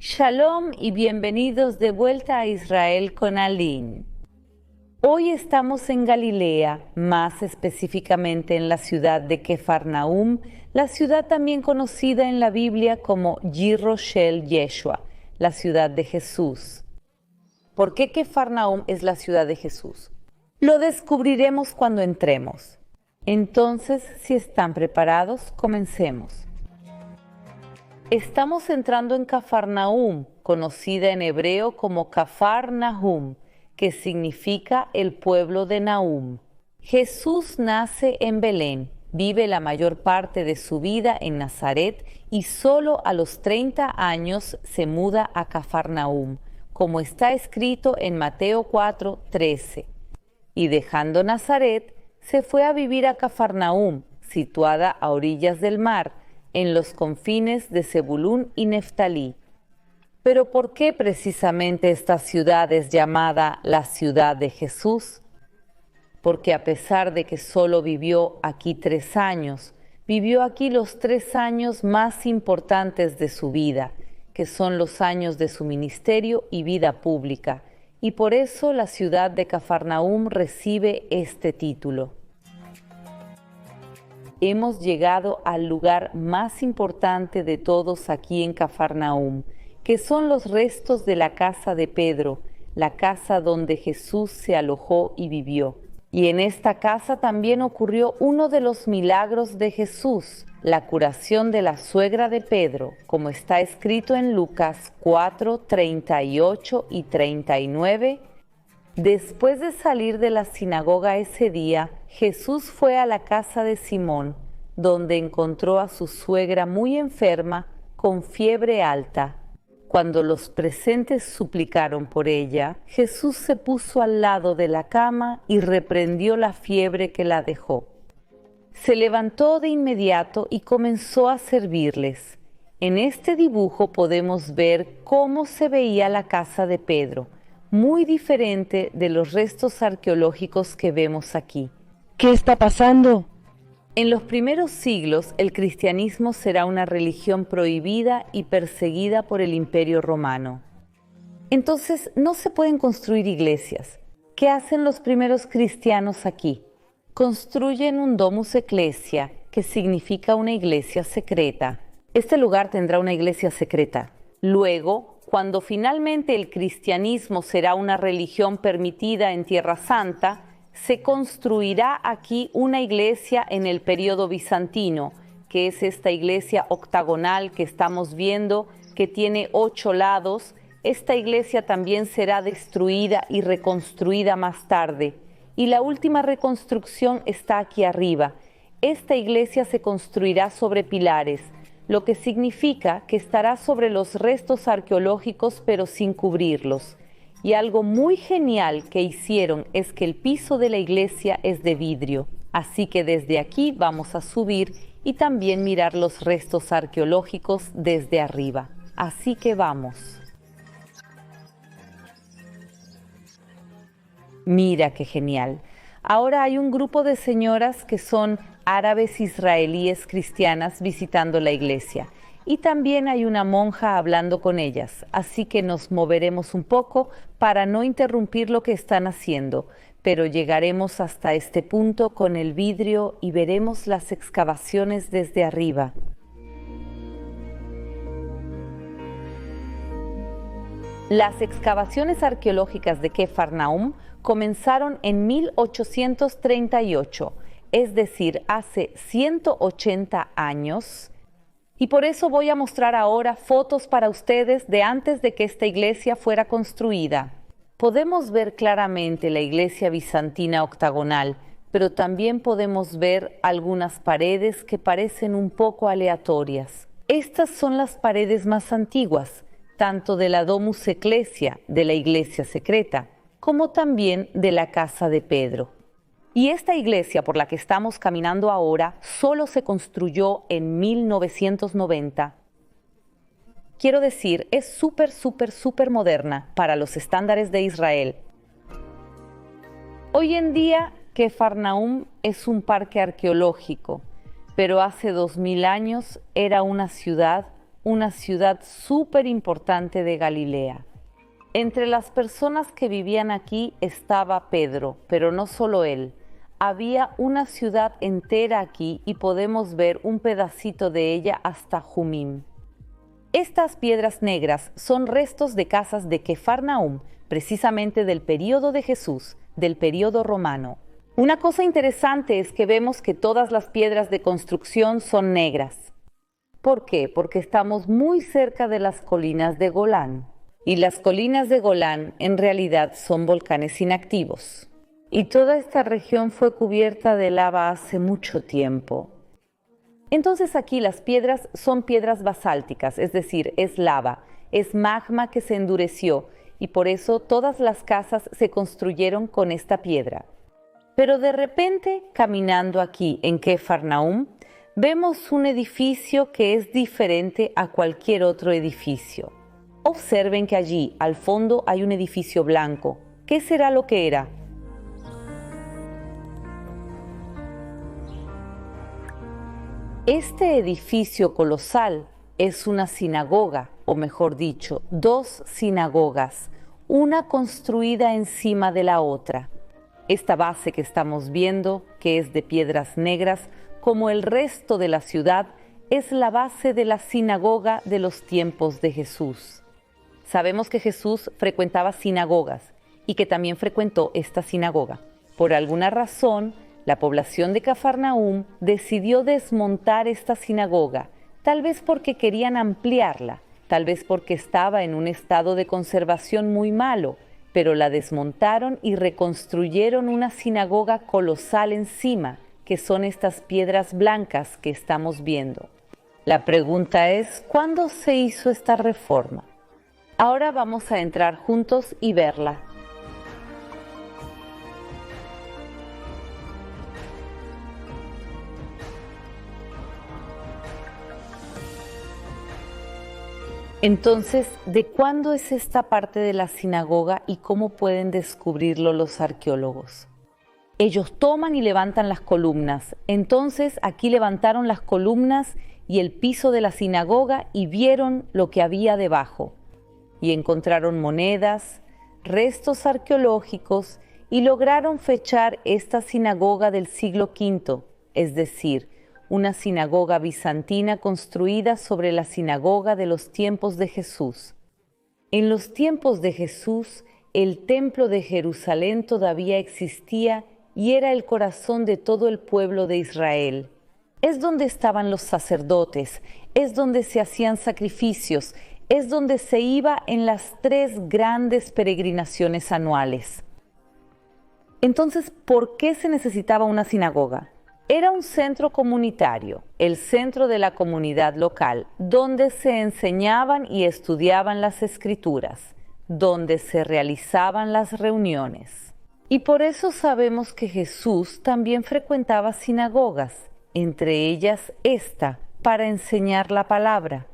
Shalom y bienvenidos de vuelta a Israel con Aline. Hoy estamos en Galilea, más específicamente en la ciudad de Kefarnaum, la ciudad también conocida en la Biblia como Yiro Shel Yeshua, la ciudad de Jesús. ¿Por qué Kefarnaum es la ciudad de Jesús? Lo descubriremos cuando entremos. Entonces, si están preparados, comencemos. Estamos entrando en Cafarnaum, conocida en hebreo como Kafar Nahum, que significa el pueblo de Nahum. Jesús nace en Belén, vive la mayor parte de su vida en Nazaret y solo a los 30 años se muda a Cafarnaum, como está escrito en Mateo 4:13. Y dejando Nazaret, se fue a vivir a Cafarnaum, situada a orillas del mar, en los confines de Zebulún y Neftalí. Pero ¿por qué precisamente esta ciudad es llamada la ciudad de Jesús? Porque a pesar de que solo vivió aquí 3 años, vivió aquí los 3 años más importantes de su vida, que son los años de su ministerio y vida pública, y por eso la ciudad de Cafarnaum recibe este título. Hemos llegado al lugar más importante de todos aquí en Cafarnaum, que son los restos de la casa de Pedro, la casa donde Jesús se alojó y vivió. Y en esta casa también ocurrió uno de los milagros de Jesús, la curación de la suegra de Pedro, como está escrito en Lucas 4:38 y 39. Después de salir de la sinagoga ese día, Jesús fue a la casa de Simón, donde encontró a su suegra muy enferma, con fiebre alta. Cuando los presentes suplicaron por ella, Jesús se puso al lado de la cama y reprendió la fiebre que la dejó. Se levantó de inmediato y comenzó a servirles. En este dibujo podemos ver cómo se veía la casa de Pedro, muy diferente de los restos arqueológicos que vemos aquí. ¿Qué está pasando? En los primeros siglos, el cristianismo será una religión prohibida y perseguida por el Imperio Romano. Entonces, no se pueden construir iglesias. ¿Qué hacen los primeros cristianos aquí? Construyen un domus ecclesia, que significa una iglesia secreta. Este lugar tendrá una iglesia secreta. Luego, cuando finalmente el cristianismo será una religión permitida en Tierra Santa, se construirá aquí una iglesia en el período bizantino, que es esta iglesia octagonal que estamos viendo, que tiene 8 lados. Esta iglesia también será destruida y reconstruida más tarde. Y la última reconstrucción está aquí arriba. Esta iglesia se construirá sobre pilares, lo que significa que estará sobre los restos arqueológicos pero sin cubrirlos. Y algo muy genial que hicieron es que el piso de la iglesia es de vidrio. Así que desde aquí vamos a subir y también mirar los restos arqueológicos desde arriba. Así que vamos. Mira qué genial. Ahora hay un grupo de señoras que son árabes israelíes cristianas visitando la iglesia. Y también hay una monja hablando con ellas, así que nos moveremos un poco para no interrumpir lo que están haciendo, pero llegaremos hasta este punto con el vidrio y veremos las excavaciones desde arriba. Las excavaciones arqueológicas de Kefarnaum comenzaron en 1838, es decir, hace 180 años. Y por eso voy a mostrar ahora fotos para ustedes de antes de que esta iglesia fuera construida. Podemos ver claramente la iglesia bizantina octagonal, pero también podemos ver algunas paredes que parecen un poco aleatorias. Estas son las paredes más antiguas, tanto de la Domus Ecclesia, de la iglesia secreta, como también de la casa de Pedro. Y esta iglesia por la que estamos caminando ahora solo se construyó en 1990. Quiero decir, es súper moderna para los estándares de Israel. Hoy en día, Kefarnaum es un parque arqueológico, pero hace 2000 años era una ciudad una ciudad súper importante de Galilea. Entre las personas que vivían aquí estaba Pedro, pero no solo él. Había una ciudad entera aquí y podemos ver un pedacito de ella hasta Jumim. Estas piedras negras son restos de casas de Cafarnaum, precisamente del período de Jesús, del período romano. Una cosa interesante es que vemos que todas las piedras de construcción son negras. ¿Por qué? Porque estamos muy cerca de las colinas de Golán. Y las colinas de Golán en realidad son volcanes inactivos. Y toda esta región fue cubierta de lava hace mucho tiempo. Entonces aquí las piedras son piedras basálticas, es decir, es lava, es magma que se endureció y por eso todas las casas se construyeron con esta piedra. Pero de repente, caminando aquí en Cafarnaum, vemos un edificio que es diferente a cualquier otro edificio. Observen que allí, al fondo, hay un edificio blanco. ¿Qué será lo que era? Este edificio colosal es una sinagoga, o mejor dicho, dos sinagogas, una construida encima de la otra. Esta base que estamos viendo, que es de piedras negras, como el resto de la ciudad, es la base de la sinagoga de los tiempos de Jesús. Sabemos que Jesús frecuentaba sinagogas y que también frecuentó esta sinagoga. Por alguna razón, la población de Cafarnaum decidió desmontar esta sinagoga, tal vez porque querían ampliarla, tal vez porque estaba en un estado de conservación muy malo, pero la desmontaron y reconstruyeron una sinagoga colosal encima, que son estas piedras blancas que estamos viendo. La pregunta es, ¿cuándo se hizo esta reforma? Ahora vamos a entrar juntos y verla. Entonces, ¿de cuándo es esta parte de la sinagoga y cómo pueden descubrirlo los arqueólogos? Ellos toman y levantan las columnas. Entonces, aquí levantaron las columnas y el piso de la sinagoga y vieron lo que había debajo. Y encontraron monedas, restos arqueológicos y lograron fechar esta sinagoga del siglo V, es decir, una sinagoga bizantina construida sobre la sinagoga de los tiempos de Jesús. En los tiempos de Jesús, el templo de Jerusalén todavía existía y era el corazón de todo el pueblo de Israel. Es donde estaban los sacerdotes, es donde se hacían sacrificios, es donde se iba en las 3 grandes peregrinaciones anuales. Entonces, ¿por qué se necesitaba una sinagoga? Era un centro comunitario, el centro de la comunidad local, donde se enseñaban y estudiaban las escrituras, donde se realizaban las reuniones. Y por eso sabemos que Jesús también frecuentaba sinagogas, entre ellas esta, para enseñar la palabra.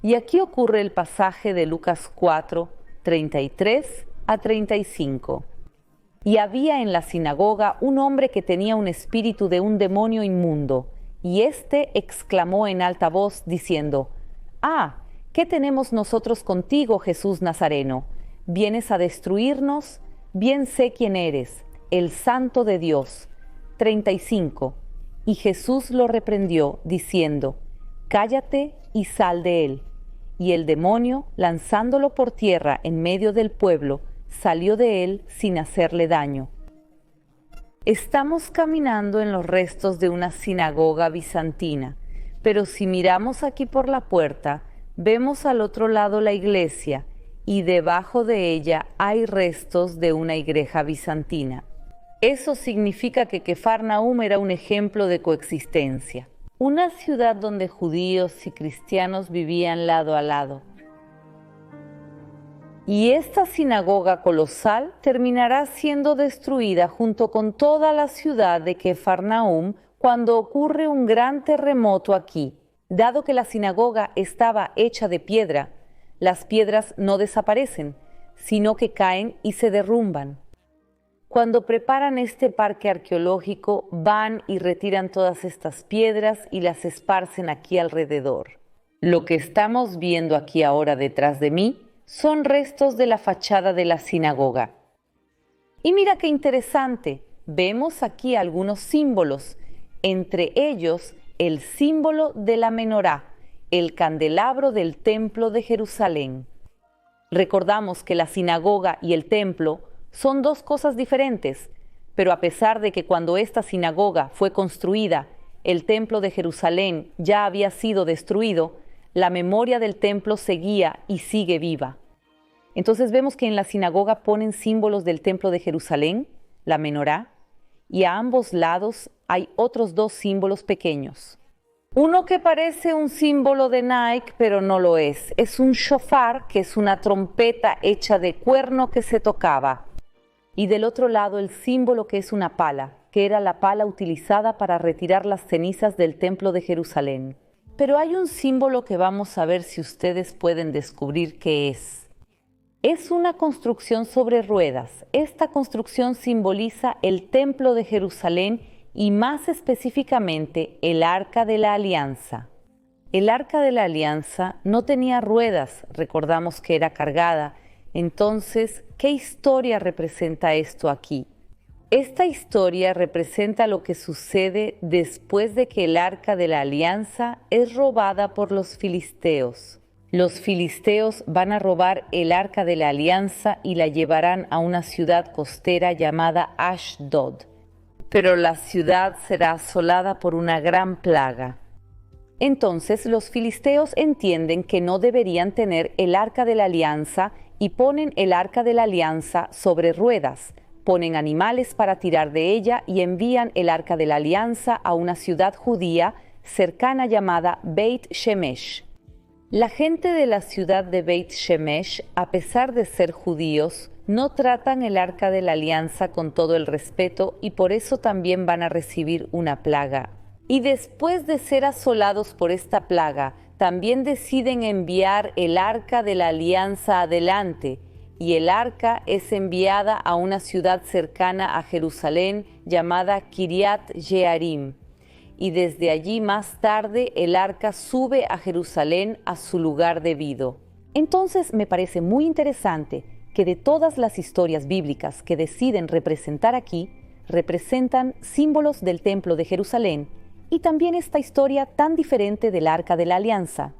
Y aquí ocurre el pasaje de Lucas 4, 33 a 35. Y había en la sinagoga un hombre que tenía un espíritu de un demonio inmundo, y éste exclamó en alta voz, diciendo: «Ah, ¿qué tenemos nosotros contigo, Jesús Nazareno? ¿Vienes a destruirnos? Bien sé quién eres, el Santo de Dios». 35. Y Jesús lo reprendió, diciendo: «Cállate y sal de él». Y el demonio, lanzándolo por tierra en medio del pueblo, salió de él sin hacerle daño. Estamos caminando en los restos de una sinagoga bizantina, pero si miramos aquí por la puerta, vemos al otro lado la iglesia y debajo de ella hay restos de una iglesia bizantina. Eso significa que Cafarnaum era un ejemplo de coexistencia, una ciudad donde judíos y cristianos vivían lado a lado. Y esta sinagoga colosal terminará siendo destruida junto con toda la ciudad de Cafarnaum cuando ocurre un gran terremoto aquí. Dado que la sinagoga estaba hecha de piedra, las piedras no desaparecen, sino que caen y se derrumban. Cuando preparan este parque arqueológico, van y retiran todas estas piedras y las esparcen aquí alrededor. Lo que estamos viendo aquí ahora detrás de mí son restos de la fachada de la sinagoga. Y mira qué interesante, vemos aquí algunos símbolos, entre ellos el símbolo de la menorá, el candelabro del templo de Jerusalén. Recordamos que la sinagoga y el templo son dos cosas diferentes, pero a pesar de que cuando esta sinagoga fue construida, el templo de Jerusalén ya había sido destruido, la memoria del templo seguía y sigue viva. Entonces vemos que en la sinagoga ponen símbolos del templo de Jerusalén, la menorá, y a ambos lados hay otros dos símbolos pequeños. Uno que parece un símbolo de Nike, pero no lo es. Es un shofar, que es una trompeta hecha de cuerno que se tocaba. Y del otro lado el símbolo que es una pala, que era la pala utilizada para retirar las cenizas del templo de Jerusalén. Pero hay un símbolo que vamos a ver si ustedes pueden descubrir qué es. Es una construcción sobre ruedas. Esta construcción simboliza el templo de Jerusalén y más específicamente el Arca de la Alianza. El Arca de la Alianza no tenía ruedas, recordamos que era cargada. Entonces, ¿qué historia representa esto aquí? Esta historia representa lo que sucede después de que el Arca de la Alianza es robada por los filisteos. Los filisteos van a robar el Arca de la Alianza y la llevarán a una ciudad costera llamada Ashdod. Pero la ciudad será asolada por una gran plaga. Entonces los filisteos entienden que no deberían tener el Arca de la Alianza y ponen el Arca de la Alianza sobre ruedas, ponen animales para tirar de ella y envían el Arca de la Alianza a una ciudad judía cercana llamada Beit Shemesh. La gente de la ciudad de Beit Shemesh, a pesar de ser judíos, no tratan el Arca de la Alianza con todo el respeto y por eso también van a recibir una plaga. Y después de ser asolados por esta plaga, también deciden enviar el Arca de la Alianza adelante, y el Arca es enviada a una ciudad cercana a Jerusalén llamada Kiriat Jearim. Y desde allí más tarde el Arca sube a Jerusalén a su lugar debido. Entonces me parece muy interesante que de todas las historias bíblicas que deciden representar aquí, representan símbolos del templo de Jerusalén y también esta historia tan diferente del Arca de la Alianza.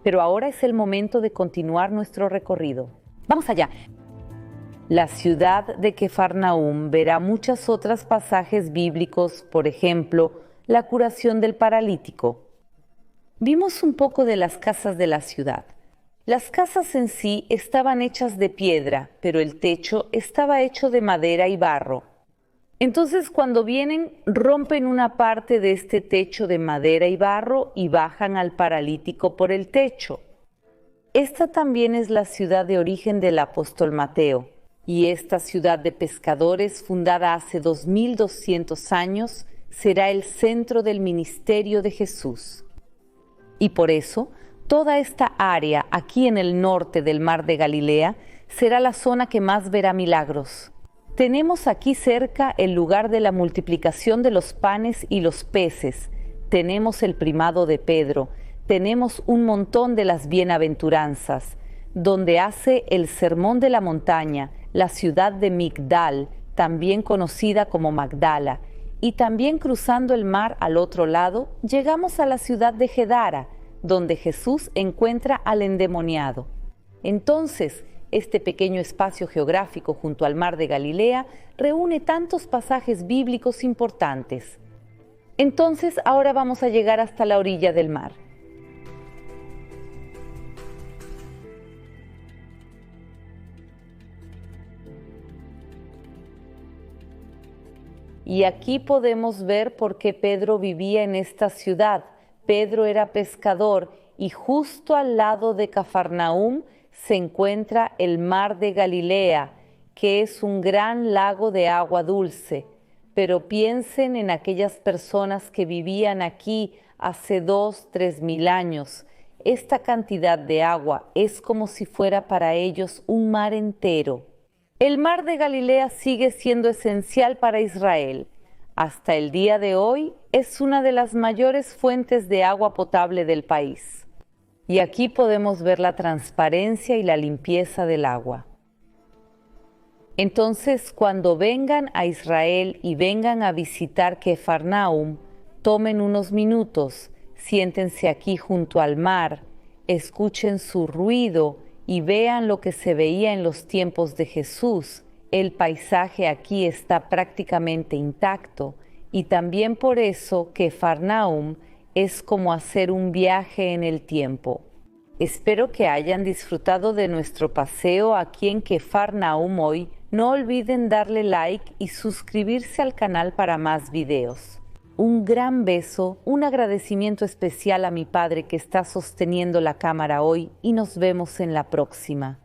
Pero ahora es el momento de continuar nuestro recorrido. ¡Vamos allá! La ciudad de Cafarnaúm verá muchos otros pasajes bíblicos, por ejemplo, la curación del paralítico. Vimos un poco de las casas de la ciudad. Las casas en sí estaban hechas de piedra, pero el techo estaba hecho de madera y barro. Entonces, cuando vienen, rompen una parte de este techo de madera y barro y bajan al paralítico por el techo. Esta también es la ciudad de origen del apóstol Mateo, y esta ciudad de pescadores, fundada hace 2200 años, será el centro del ministerio de Jesús. Y por eso, toda esta área aquí en el norte del Mar de Galilea será la zona que más verá milagros. Tenemos aquí cerca el lugar de la multiplicación de los panes y los peces. Tenemos el primado de Pedro. Tenemos un montón de las bienaventuranzas, donde hace el sermón de la montaña, la ciudad de Migdal, también conocida como Magdala. Y también cruzando el mar al otro lado, llegamos a la ciudad de Gedara, donde Jesús encuentra al endemoniado. Entonces, este pequeño espacio geográfico junto al mar de Galilea reúne tantos pasajes bíblicos importantes. Entonces, ahora vamos a llegar hasta la orilla del mar. Y aquí podemos ver por qué Pedro vivía en esta ciudad. Pedro era pescador y justo al lado de Cafarnaúm se encuentra el mar de Galilea, que es un gran lago de agua dulce. Pero piensen en aquellas personas que vivían aquí hace 2.000–3.000 años. Esta cantidad de agua es como si fuera para ellos un mar entero. El mar de Galilea sigue siendo esencial para Israel. Hasta el día de hoy es una de las mayores fuentes de agua potable del país. Y aquí podemos ver la transparencia y la limpieza del agua. Entonces, cuando vengan a Israel y vengan a visitar Cafarnaum, tomen unos minutos, siéntense aquí junto al mar, escuchen su ruido y vean lo que se veía en los tiempos de Jesús. El paisaje aquí está prácticamente intacto y también por eso Cafarnaum es como hacer un viaje en el tiempo. Espero que hayan disfrutado de nuestro paseo aquí en Cafarnaum hoy. No olviden darle like y suscribirse al canal para más videos. Un gran beso, un agradecimiento especial a mi padre que está sosteniendo la cámara hoy y nos vemos en la próxima.